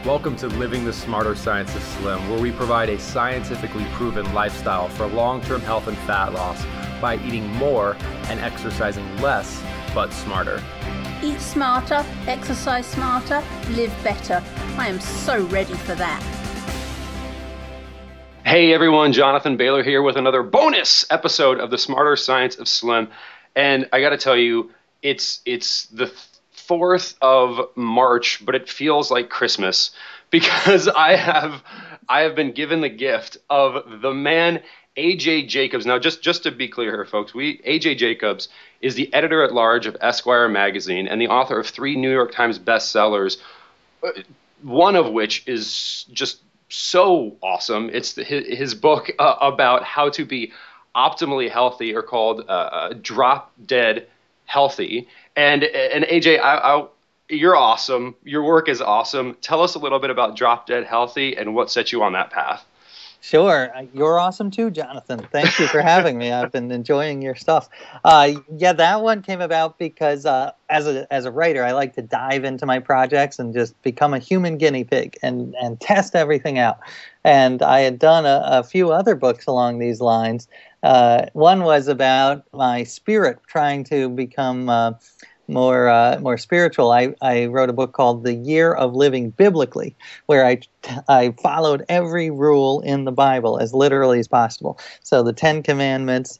Welcome to Living the Smarter Science of Slim, where we provide a scientifically proven lifestyle for long-term health and fat loss by eating more and exercising less, but smarter. Eat smarter, exercise smarter, live better. I am so ready for that. Hey everyone, Jonathan Bailor here with another bonus episode of the Smarter Science of Slim. And I got to tell you, it's the 4th of March, but it feels like Christmas because I have been given the gift of the man AJ Jacobs. Now, just to be clear here, folks, AJ Jacobs is the editor-at-large of Esquire magazine and the author of 3 New York Times bestsellers, one of which is just so awesome. It's his book about how to be optimally healthy, or called Drop Dead Healthy. And AJ, you're awesome. Your work is awesome. Tell us a little bit about Drop Dead Healthy and what set you on that path. Sure. You're awesome too, Jonathan. Thank you for having me. I've been enjoying your stuff. Yeah, that one came about because as a writer, I like to dive into my projects and just become a human guinea pig and test everything out. And I had done a few other books along these lines. One was about my spirit trying to become more spiritual. I wrote a book called The Year of Living Biblically, where I followed every rule in the Bible as literally as possible. So the 10 Commandments,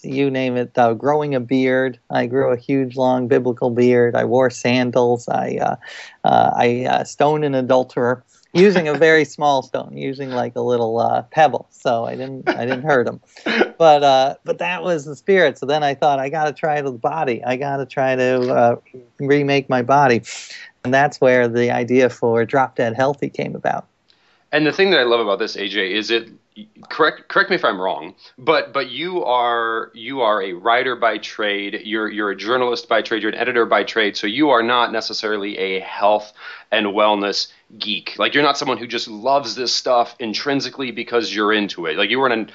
you name it, growing a beard. I grew a huge, long biblical beard. I wore sandals. I stoned an adulterer using a very small stone, using like a little pebble. So I didn't hurt him. But that was the spirit. So then I thought, I got to try the body. I got to try to remake my body. And that's where the idea for Drop Dead Healthy came about. And the thing that I love about this, AJ, is correct me if I'm wrong, but you are a writer by trade. You're a journalist by trade. You're an editor by trade. So you are not necessarily a health and wellness geek. Like, you're not someone who just loves this stuff intrinsically because you're into it. Like, you weren't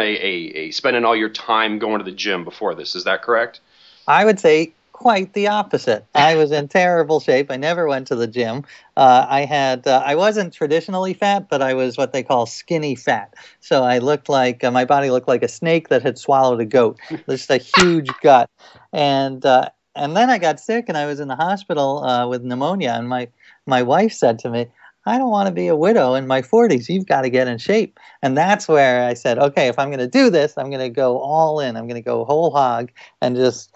a spending all your time going to the gym before this. Is that correct? I would say quite the opposite. I was in terrible shape. I never went to the gym. I wasn't traditionally fat, but I was what they call skinny fat. So I looked like, my body looked like a snake that had swallowed a goat. Just a huge gut. And then I got sick and I was in the hospital with pneumonia. And my wife said to me, I don't want to be a widow in my 40s. You've got to get in shape. And that's where I said, okay, if I'm going to do this, I'm going to go all in. I'm going to go whole hog and just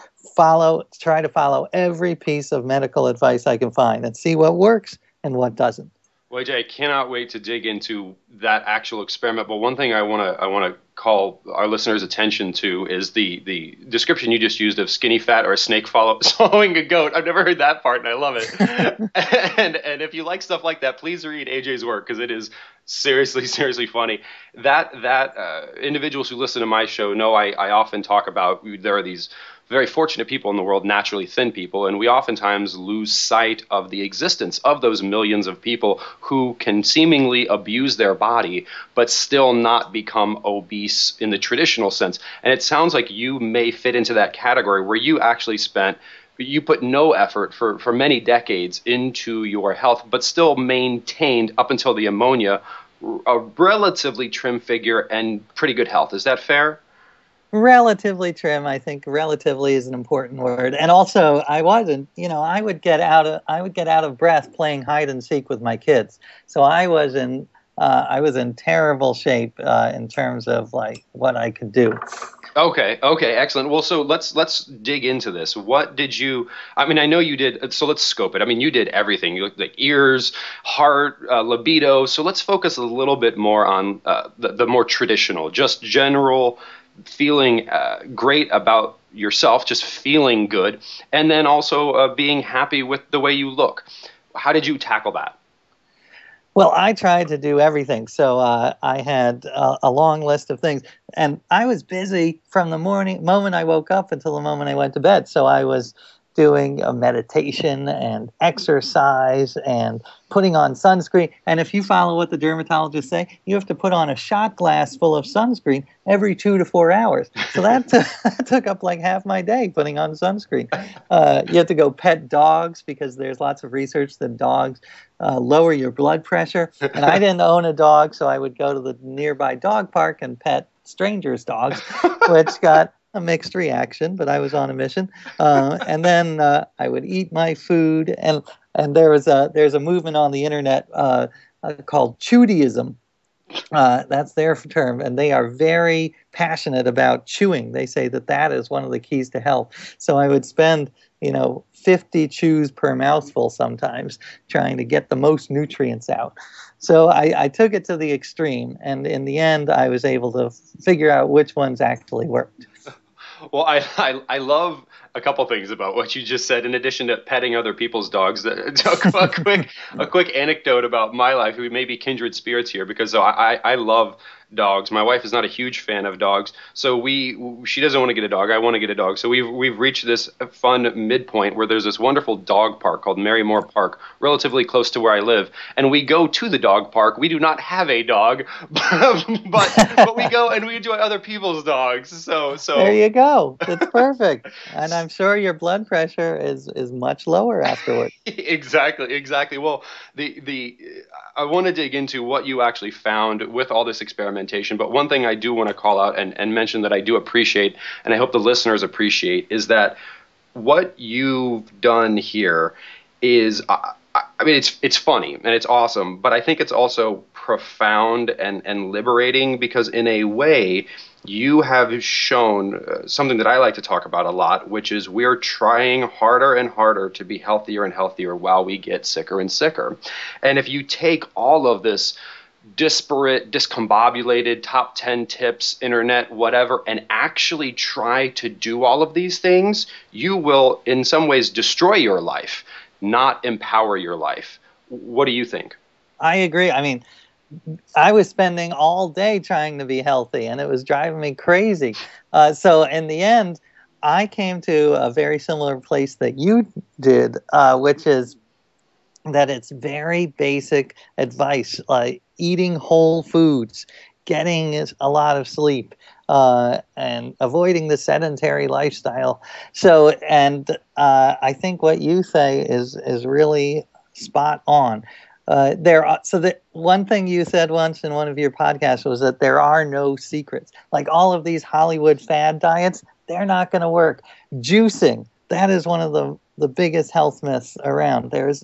try to follow every piece of medical advice I can find and see what works and what doesn't. Well, AJ, I cannot wait to dig into that actual experiment. But one thing I want to call our listeners' attention to is the description you just used of skinny fat or a snake swallowing a goat. I've never heard that part, and I love it. and if you like stuff like that, please read AJ's work, because it is seriously funny. That individuals who listen to my show know I often talk about, there are these very fortunate people in the world, naturally thin people, and we oftentimes lose sight of the existence of those millions of people who can seemingly abuse their body but still not become obese in the traditional sense. And it sounds like you may fit into that category, where you actually you put no effort for many decades into your health, but still maintained, up until the pneumonia, a relatively trim figure and pretty good health. Is that fair? Relatively trim. I think relatively is an important word. And also, I would get out of breath playing hide and seek with my kids. So I was in terrible shape in terms of like what I could do. Okay, excellent. Well, so let's dig into this. What did you? I mean, I know you did. So let's scope it. I mean, you did everything. You looked like ears, heart, libido. So let's focus a little bit more on the more traditional, just general feeling great about yourself, just feeling good, and then also being happy with the way you look. How did you tackle that? Well, I tried to do everything. So I had a long list of things, and I was busy from the moment I woke up until the moment I went to bed. So I was doing a meditation and exercise and putting on sunscreen. And if you follow what the dermatologists say, you have to put on a shot glass full of sunscreen every 2 to 4 hours. So that took up like half my day putting on sunscreen. You have to go pet dogs because there's lots of research that dogs lower your blood pressure. And I didn't own a dog, so I would go to the nearby dog park and pet strangers' dogs, which got a mixed reaction, but I was on a mission. And then I would eat my food, and there's a movement on the internet called Chewdeism. That's their term, and they are very passionate about chewing. They say that is one of the keys to health. So I would spend 50 chews per mouthful sometimes trying to get the most nutrients out. So I took it to the extreme, and in the end, I was able to figure out which ones actually worked. Well, I love a couple things about what you just said. In addition to petting other people's dogs, a quick anecdote about my life. We may be kindred spirits here because I love dogs. My wife is not a huge fan of dogs, so she doesn't want to get a dog. I want to get a dog. So we've reached this fun midpoint where there's this wonderful dog park called Marymore Park, relatively close to where I live. And we go to the dog park. We do not have a dog, but we go and we enjoy other people's dogs. So there you go. It's perfect. And I'm sure your blood pressure is much lower afterward. Exactly. Well, I want to dig into what you actually found with all this experimentation, but one thing I do want to call out and mention that I do appreciate, and I hope the listeners appreciate, is that what you've done here is, I mean, it's funny and it's awesome, but I think it's also profound and liberating because in a way, you have shown something that I like to talk about a lot, which is we're trying harder and harder to be healthier and healthier while we get sicker and sicker. And if you take all of this disparate, discombobulated, top 10 tips, internet, whatever, and actually try to do all of these things, you will in some ways destroy your life, not empower your life. What do you think? I agree. I mean, I was spending all day trying to be healthy, and it was driving me crazy. So in the end, I came to a very similar place that you did, which is that it's very basic advice, like eating whole foods, getting a lot of sleep, and avoiding the sedentary lifestyle. So, and I think what you say is really spot on. One thing you said once in one of your podcasts was that there are no secrets. Like all of these Hollywood fad diets, they're not going to work. Juicing, that is one of the biggest health myths around. There's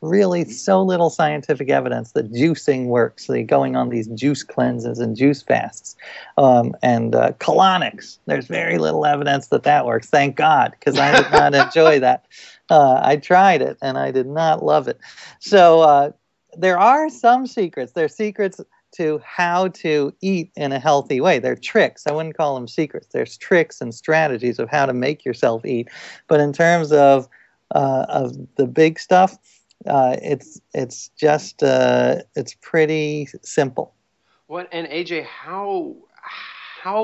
really so little scientific evidence that juicing works. So going on these juice cleanses and juice fasts. And colonics, there's very little evidence that works. Thank God, because I did not enjoy that. I tried it, and I did not love it. So there are some secrets. There are secrets to how to eat in a healthy way. They're tricks. I wouldn't call them secrets. There's tricks and strategies of how to make yourself eat. But in terms of the big stuff, it's just it's pretty simple. What and AJ, how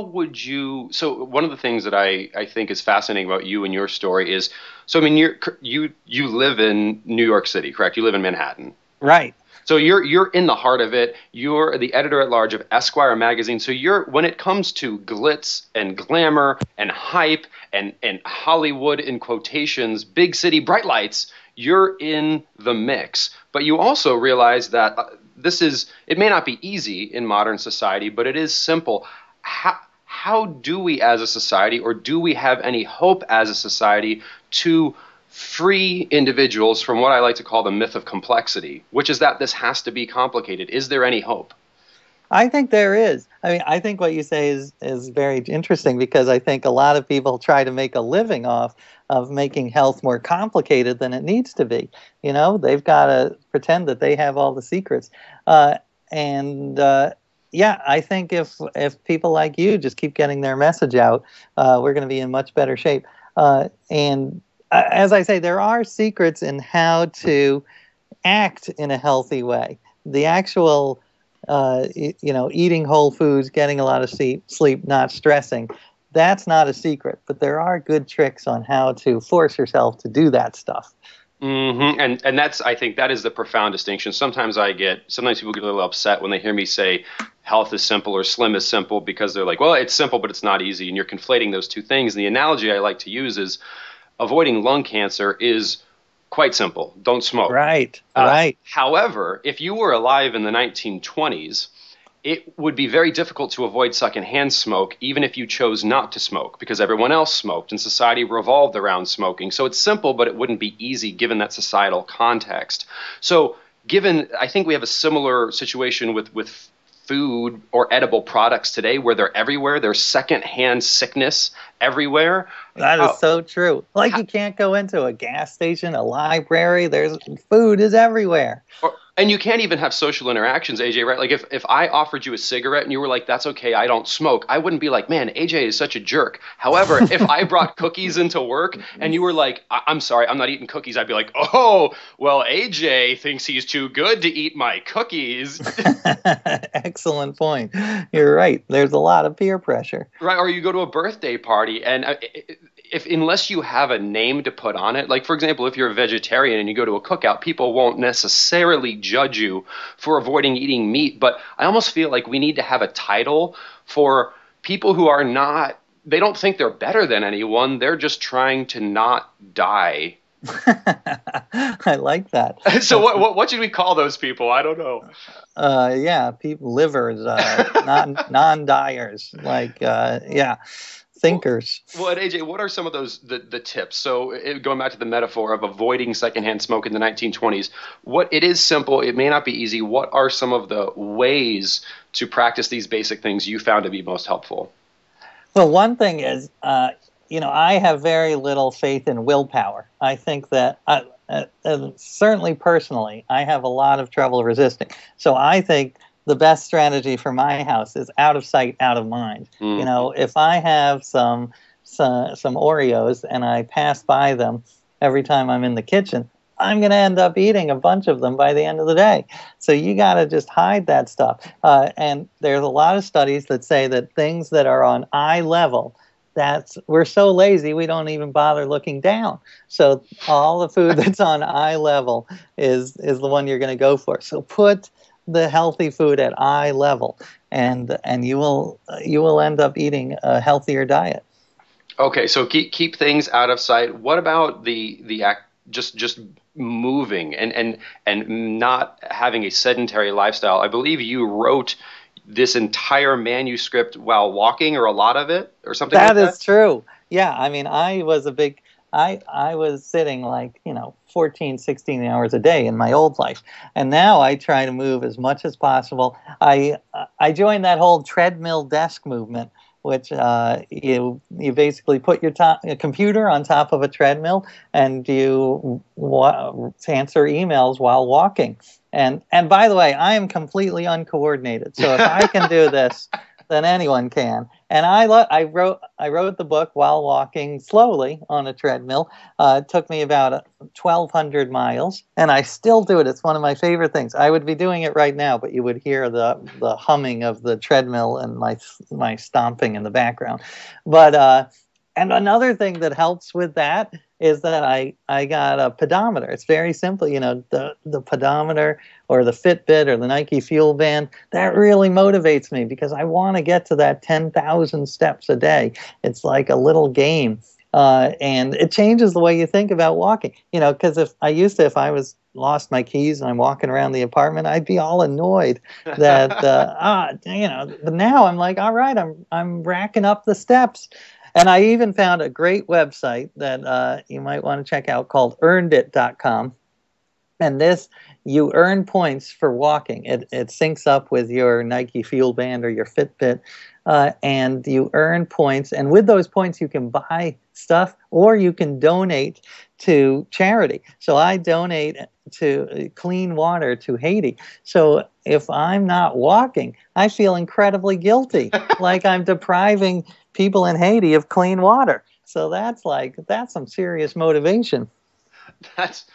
would you? So one of the things that I think is fascinating about you and your story is, so I mean you live in New York City, correct? You live in Manhattan, right? So you're in the heart of it. You're the editor at large of Esquire magazine. So when it comes to glitz and glamour and hype and Hollywood in quotations, big city bright lights, you're in the mix. But you also realize that it may not be easy in modern society, but it is simple. How do we as a society, or do we have any hope as a society to free individuals from what I like to call the myth of complexity, which is that this has to be complicated? Is there any hope? I think there is. I mean, I think what you say is very interesting, because I think a lot of people try to make a living off of making health more complicated than it needs to be. You know, they've got to pretend that they have all the secrets. Yeah, I think if people like you just keep getting their message out, we're going to be in much better shape. And as I say, there are secrets in how to act in a healthy way. The actual, eating whole foods, getting a lot of sleep, not stressing, that's not a secret, but there are good tricks on how to force yourself to do that stuff. And that's, I think that is the profound distinction. Sometimes people get a little upset when they hear me say health is simple or slim is simple, because they're like, well, it's simple, but it's not easy. And you're conflating those two things. And the analogy I like to use is avoiding lung cancer is quite simple. Don't smoke. Right. However, if you were alive in the 1920s, it would be very difficult to avoid secondhand smoke, even if you chose not to smoke, because everyone else smoked and society revolved around smoking. So it's simple, but it wouldn't be easy given that societal context. So I think we have a similar situation with food or edible products today, where they're everywhere. There's secondhand sickness everywhere. That is so true. Like, you can't go into a gas station, a library. Food is everywhere. And you can't even have social interactions, AJ, right? Like if I offered you a cigarette and you were like, that's okay, I don't smoke, I wouldn't be like, man, AJ is such a jerk. However, if I brought cookies into work and you were like, I'm sorry, I'm not eating cookies, I'd be like, oh, well, AJ thinks he's too good to eat my cookies. Excellent point. You're right. There's a lot of peer pressure. Right. Or you go to a birthday party and unless you have a name to put on it, like, for example, if you're a vegetarian and you go to a cookout, people won't necessarily judge you for avoiding eating meat. But I almost feel like we need to have a title for people who are not, they don't think they're better than anyone. They're just trying to not die. I like that. So what should we call those people? I don't know. People, livers, non-diers, thinkers. Well, AJ, what are some of those the tips? So going back to the metaphor of avoiding secondhand smoke in the 1920s, it is simple. It may not be easy. What are some of the ways to practice these basic things you found to be most helpful? Well, one thing is, I have very little faith in willpower. I think that certainly personally, I have a lot of trouble resisting. So I think the best strategy for my house is out of sight, out of mind. If I have some Oreos and I pass by them every time I'm in the kitchen, I'm going to end up eating a bunch of them by the end of the day. So you got to just hide that stuff. And there's a lot of studies that say that things that are on eye level, we're so lazy we don't even bother looking down. So all the food that's on eye level is the one you're going to go for. So put the healthy food at eye level, and you will end up eating a healthier diet. Okay, so keep things out of sight. What about the act, just moving and not having a sedentary lifestyle? I believe you wrote this entire manuscript while walking, or a lot of it, or something like that? That is true. Yeah, I mean, I was sitting 14, 16 hours a day in my old life. And now I try to move as much as possible. I joined that whole treadmill desk movement, which you basically put your computer on top of a treadmill and you answer emails while walking. And by the way, I am completely uncoordinated. So if I can do this, then anyone can. And I wrote the book while walking slowly on a treadmill. It took me about 1,200 miles, and I still do it. It's one of my favorite things. I would be doing it right now, but you would hear the humming of the treadmill and my stomping in the background. But and another thing that helps with that is that I got a pedometer. It's very simple. The pedometer or the Fitbit or the Nike Fuel Band, that really motivates me because I want to get to that 10,000 steps a day. It's like a little game. And it changes the way you think about walking. Because if I was lost my keys and I'm walking around the apartment, I'd be all annoyed that, but now I'm like, all right, I'm racking up the steps. And I even found a great website that you might want to check out called earnedit.com. And you earn points for walking. It syncs up with your Nike Fuel Band or your Fitbit. And you earn points. And with those points, you can buy stuff or you can donate to charity. So I donate to clean water to Haiti. So if I'm not walking, I feel incredibly guilty, like I'm depriving people in Haiti of clean water. So that's some serious motivation. That's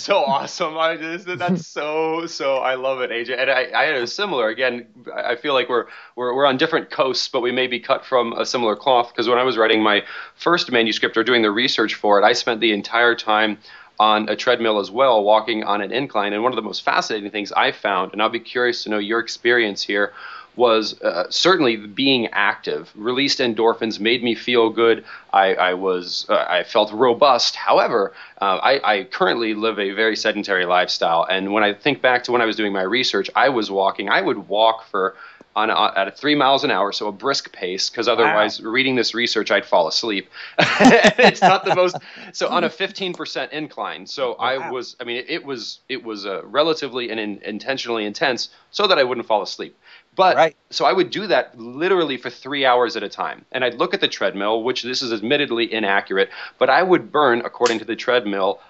so awesome. That's so I love it, AJ. And I had a similar, again, I feel like we're on different coasts, but we may be cut from a similar cloth, because when I was writing my first manuscript or doing the research for it, I spent the entire time on a treadmill as well, walking on an incline. And one of the most fascinating things I found, and I'll be curious to know your experience here, was certainly being active. Released endorphins, made me feel good. I felt robust. However, I currently live a very sedentary lifestyle, and when I think back to when I was doing my research, I was walking. I would walk for at 3 miles an hour, so a brisk pace, because otherwise, reading this research, I'd fall asleep. It's not the most. So on a 15% incline. So it was relatively and intentionally intense, so that I wouldn't fall asleep. But so I would do that literally for 3 hours at a time. And I'd look at the treadmill, which this is admittedly inaccurate, but I would burn, according to the treadmill,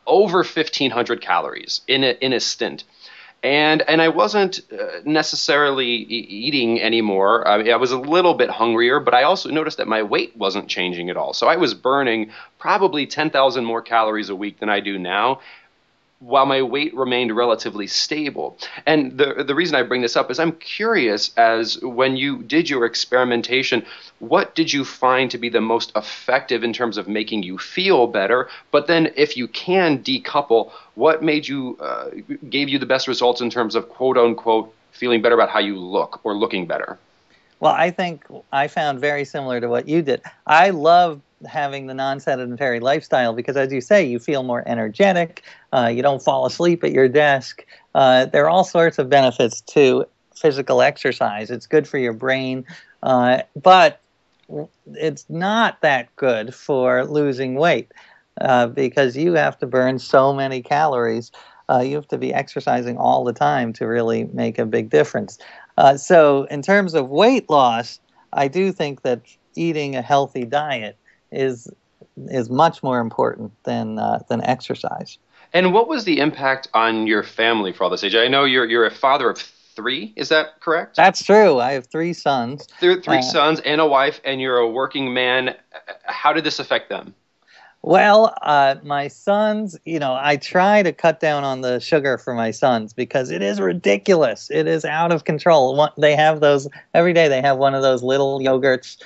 over 1,500 calories in a stint. And I wasn't necessarily eating anymore. I was a little bit hungrier, but I also noticed that my weight wasn't changing at all. So I was burning probably 10,000 more calories a week than I do now, while my weight remained relatively stable. And the reason I bring this up is I'm curious, as when you did your experimentation, what did you find to be the most effective in terms of making you feel better? But then if you can decouple, what gave you the best results in terms of quote unquote feeling better about how you look or looking better? Well, I think I found very similar to what you did. I love having the non-sedentary lifestyle because, as you say, you feel more energetic. You don't fall asleep at your desk. There are all sorts of benefits to physical exercise. It's good for your brain, but it's not that good for losing weight because you have to burn so many calories. You have to be exercising all the time to really make a big difference. So in terms of weight loss, I do think that eating a healthy diet is much more important than exercise. And what was the impact on your family for all this, AJ? I know you're a father of 3. Is that correct? That's true. I have 3 sons. Three sons and a wife, and you're a working man. How did this affect them? Well, my sons, I try to cut down on the sugar for my sons because it is ridiculous. It is out of control. They have those every day. They have one of those little yogurts,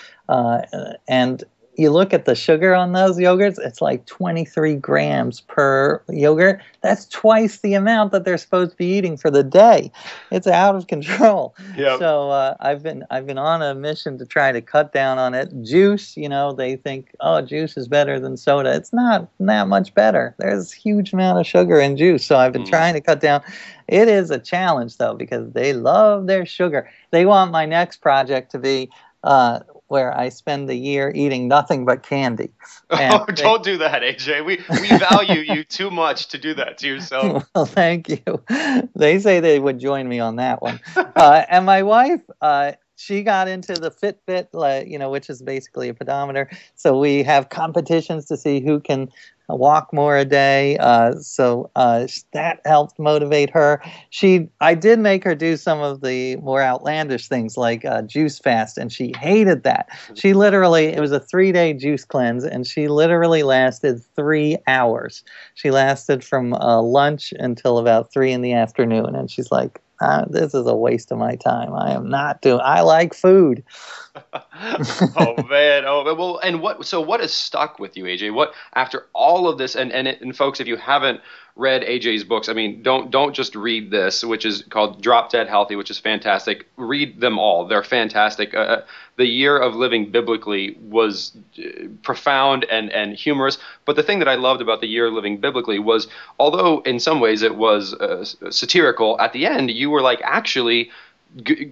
and you look at the sugar on those yogurts, it's like 23 grams per yogurt. That's twice the amount that they're supposed to be eating for the day. It's out of control. Yep. So I've been on a mission to try to cut down on it. Juice, they think, juice is better than soda. It's not that much better. There's a huge amount of sugar in juice. So I've been trying to cut down. It is a challenge, though, because they love their sugar. They want my next project to be where I spend the year eating nothing but candy. Don't do that, AJ. We value you too much to do that to yourself. Well, thank you. They say they would join me on that one. And my wife, she got into the Fitbit, which is basically a pedometer. So we have competitions to see who can walk more a day. So that helped motivate her. I did make her do some of the more outlandish things like juice fast, and she hated that. It was a 3-day juice cleanse, and she literally lasted 3 hours. She lasted from lunch until about 3 in the afternoon, and she's like, this is a waste of my time. I like food. Oh man. Well, and what has stuck with you, AJ? What, after all of this, and folks, if you haven't read AJ's books, I mean, don't just read this, which is called Drop Dead Healthy, which is fantastic. Read them all. They're fantastic. The Year of Living Biblically was profound and humorous. But the thing that I loved about The Year of Living Biblically was, although in some ways it was satirical, at the end you were like actually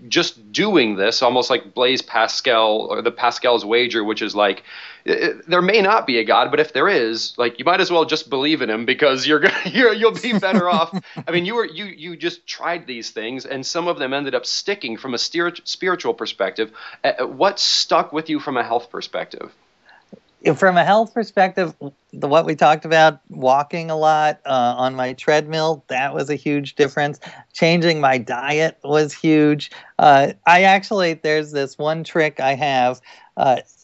just doing this, almost like Blaise Pascal or the Pascal's Wager, which is like, there may not be a God, but if there is, like, you might as well just believe in him because you'll be better off. I mean, you just tried these things, and some of them ended up sticking from a spiritual perspective. What stuck with you from a health perspective? From a health perspective, what we talked about, walking a lot on my treadmill, that was a huge difference. Changing my diet was huge. There's this one trick I have.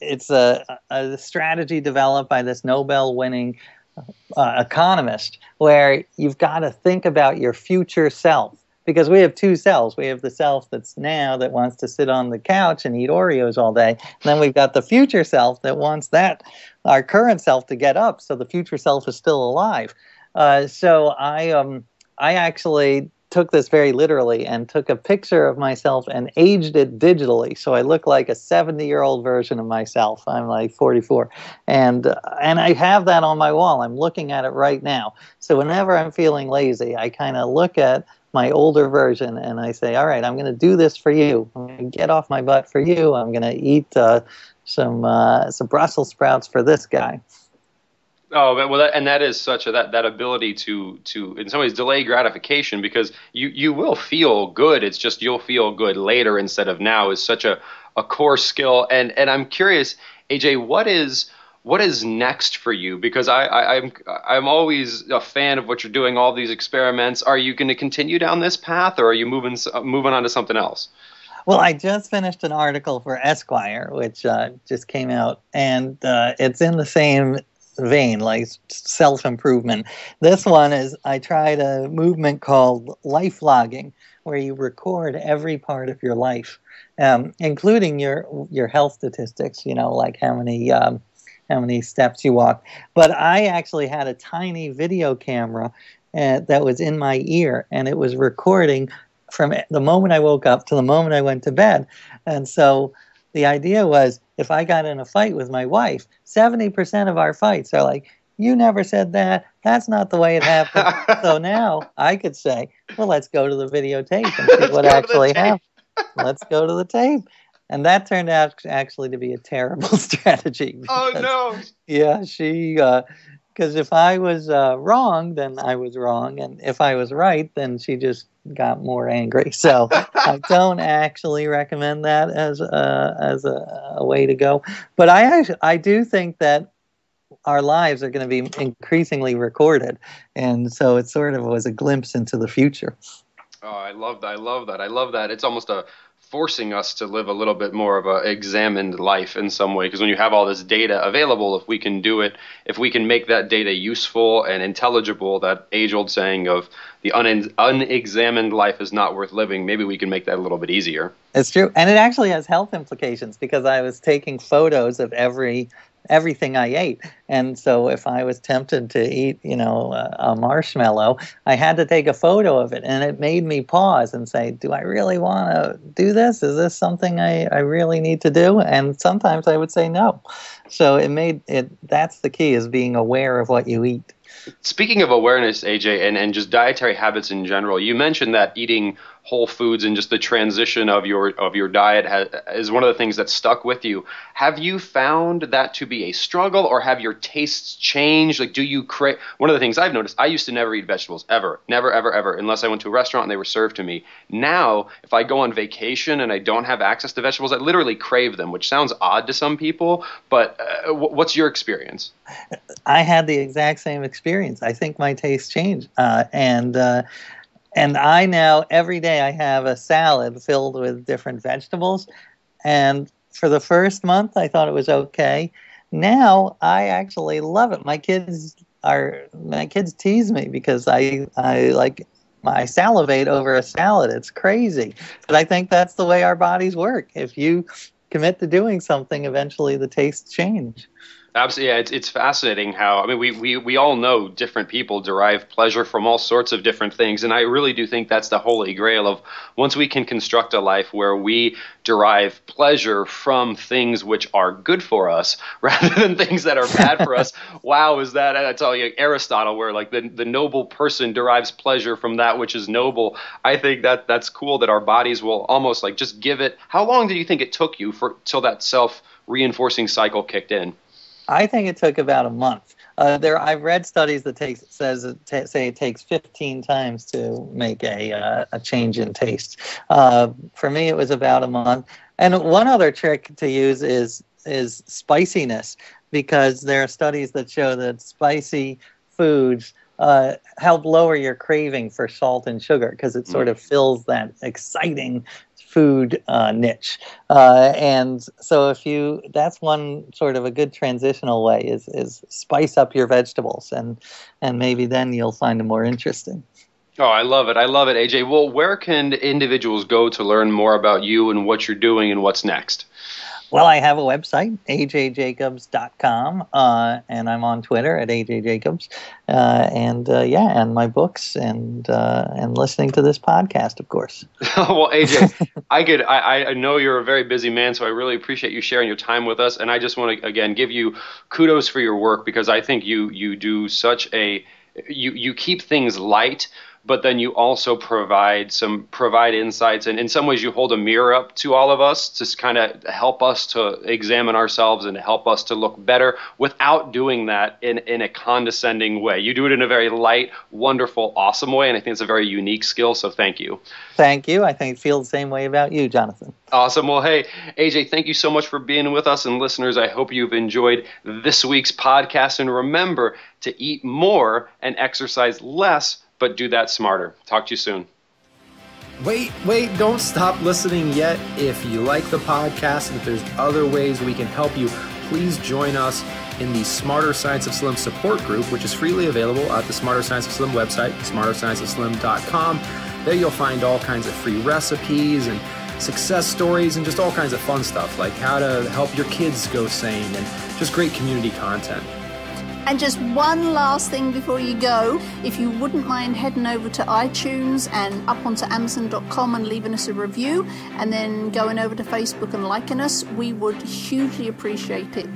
It's a strategy developed by this Nobel-winning economist, where you've got to think about your future self. Because we have two selves. We have the self that's now that wants to sit on the couch and eat Oreos all day. And then we've got the future self that wants our current self to get up, so the future self is still alive. So I actually took this very literally and took a picture of myself and aged it digitally. So I look like a 70-year-old version of myself. I'm like 44. And I have that on my wall. I'm looking at it right now. So whenever I'm feeling lazy, I kind of look at my older version and I say, all right, I'm going to do this for you. I'm going to get off my butt for you. I'm going to eat some Brussels sprouts for this guy. Oh, well, and that is such that ability to in some ways delay gratification, because you will feel good. It's just you'll feel good later instead of now is such a core skill. And I'm curious, AJ, what is next for you? Because I'm always a fan of what you're doing, all these experiments. Are you going to continue down this path, or are you moving on to something else? Well, I just finished an article for Esquire, which just came out, and it's in the same vein, like self-improvement. This one is, I tried a movement called life logging, where you record every part of your life, including your health statistics, like how many steps you walk. But I actually had a tiny video camera that was in my ear, and it was recording from the moment I woke up to the moment I went to bed. And so the idea was, if I got in a fight with my wife, 70% of our fights are like, you never said that. That's not the way it happened. So now I could say, well, let's go to the videotape and see what actually happened. Let's go to the tape. And that turned out actually to be a terrible strategy. Because, oh, no. Yeah, because if I was wrong, then I was wrong. And if I was right, then she just got more angry. So I don't actually recommend that as a way to go. But I do think that our lives are going to be increasingly recorded. And so it sort of was a glimpse into the future. Oh, I love that. It's almost forcing us to live a little bit more of a examined life in some way, because when you have all this data available, if we can make that data useful and intelligible, that age-old saying of the unexamined life is not worth living, maybe we can make that a little bit easier. It's true, and it actually has health implications, because I was taking photos of everything I ate. And so if I was tempted to eat, a marshmallow, I had to take a photo of it. And it made me pause and say, do I really want to do this? Is this something I really need to do? And sometimes I would say no. So that's the key, is being aware of what you eat. Speaking of awareness, AJ, and just dietary habits in general, you mentioned that eating whole foods and just the transition of your diet is one of the things that stuck with you. Have you found that to be a struggle, or have your tastes changed? Like, do you crave? One of the things I've noticed, I used to never eat vegetables, ever, never, ever, ever, unless I went to a restaurant and they were served to me. Now, if I go on vacation and I don't have access to vegetables, I literally crave them, which sounds odd to some people, but what's your experience? I had the exact same experience. I think my taste changed, and I now, every day, I have a salad filled with different vegetables. And for the first month, I thought it was okay. Now, I actually love it. My kids tease me because I salivate over a salad. It's crazy. But I think that's the way our bodies work. If you commit to doing something, eventually the tastes change. Absolutely, yeah. It's fascinating how, we all know different people derive pleasure from all sorts of different things, and I really do think that's the holy grail of, once we can construct a life where we derive pleasure from things which are good for us rather than things that are bad for us. Wow, is that, I tell you, Aristotle, where like the noble person derives pleasure from that which is noble. I think that's cool that our bodies will almost like just give it. How long did you think it took you till that self-reinforcing cycle kicked in? I think it took about a month. I've read studies that say it takes 15 times to make a change in taste. For me, it was about a month. And one other trick to use is spiciness, because there are studies that show that spicy foods help lower your craving for salt and sugar, because it sort of fills that exciting food niche. And so that's one sort of a good transitional way is spice up your vegetables, and maybe then you'll find them more interesting. Oh, I love it. I love it, AJ. Well, where can individuals go to learn more about you and what you're doing and what's next? Well, I have a website, ajjacobs.com, and I'm on Twitter at ajjacobs, and my books, and listening to this podcast, of course. Well, AJ, I know you're a very busy man, so I really appreciate you sharing your time with us, and I just want to again give you kudos for your work, because I think you do such you keep things light, but then you also provide insights, and in some ways you hold a mirror up to all of us to kind of help us to examine ourselves and help us to look better without doing that in a condescending way. You do it in a very light, wonderful, awesome way, and I think it's a very unique skill, so thank you. Thank you. I feel the same way about you, Jonathan. Awesome. Well, hey, AJ, thank you so much for being with us, and listeners, I hope you've enjoyed this week's podcast, and remember to eat more and exercise less, but do that smarter. Talk to you soon. Wait, don't stop listening yet. If you like the podcast and if there's other ways we can help you, please join us in the Smarter Science of Slim support group, which is freely available at the Smarter Science of Slim website, smarterscienceofslim.com. There you'll find all kinds of free recipes and success stories and just all kinds of fun stuff, like how to help your kids go sane and just great community content. And just one last thing before you go, if you wouldn't mind heading over to iTunes and up onto Amazon.com and leaving us a review, and then going over to Facebook and liking us, we would hugely appreciate it.